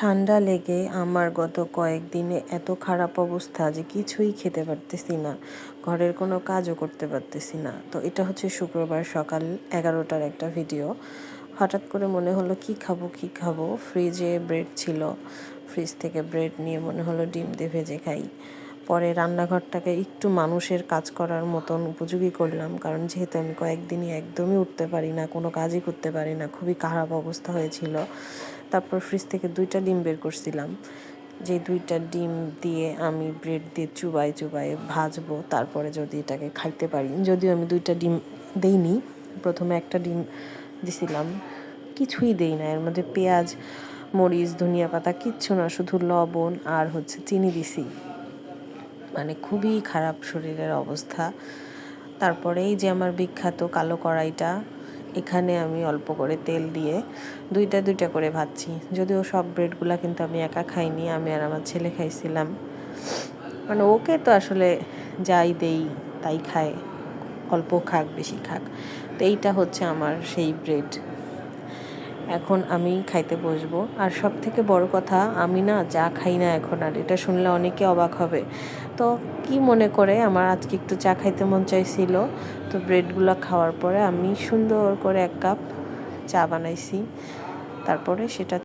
ঠান্ডা লেগে আমার গত কয়েকদিনে এত খারাপ অবস্থা যে কিছুই খেতে পারতেছি না, ঘরের কোনো কাজও করতে পারতেছি না। তো এটা হচ্ছে শুক্রবার সকাল 11টার একটা ভিডিও। হঠাৎ করে মনে হলো কি খাবো, ফ্রিজে ব্রেড ছিল, ফ্রিজ থেকে ব্রেড নিয়ে মনে হলো ডিম দিয়ে ভেজে খাই। পরে রান্নাঘরটাকে একটু মানুষের কাজ করার মতন উপযোগী করলাম, কারণ যেহেতু আমি কয়েকদিনই একদমই উঠতে পারি না, কোনো কাজই করতে পারি না, খুবই খারাপ অবস্থা হয়েছিল। তারপর ফ্রিজ থেকে 2টা ডিম বের করছিলাম, যে 2টা ডিম দিয়ে আমি ব্রেড দিয়ে চুবাই ভাজবো, তারপরে যদি এটাকে খাইতে পারি। যদিও আমি 2টা ডিম দেইনি, প্রথমে একটা ডিম দিছিলাম, কিছুই দেই না, এর মধ্যে পেঁয়াজ, মরিচ, ধনিয়া পাতা কিচ্ছু না, শুধু লবণ আর চিনি দিছি। মানে খুবই খারাপ শরীরের অবস্থা। তারপরে এই যে আমার বিখ্যাত কালো কড়াইটা, এখানে আমি অল্প করে তেল দিয়ে 2টা করে ভাজছি। যদিও সব ব্রেডগুলো কিন্তু আমি একা খাইনি, আমি আর আমার ছেলে খাইছিলাম। মানে ওকে তো আসলে যাই দেই তাই খায়, অল্প খাক বেশি খাক। তো এইটা হচ্ছে আমার সেই ব্রেড। এখন আমি খাইতে বসবো। আর সব থেকে বড় কথা, আমি না চা খাই না এখন, আর এটা শুনলে অনেকে অবাক হবে। তো কি মনে করে আমার আজকে একটু চা খাইতে মন চাইছিল, তো ব্রেডগুলো খাওয়ার পরে আমি সুন্দর করে 1 কাপ চা বানাইছি, তারপরে সেটা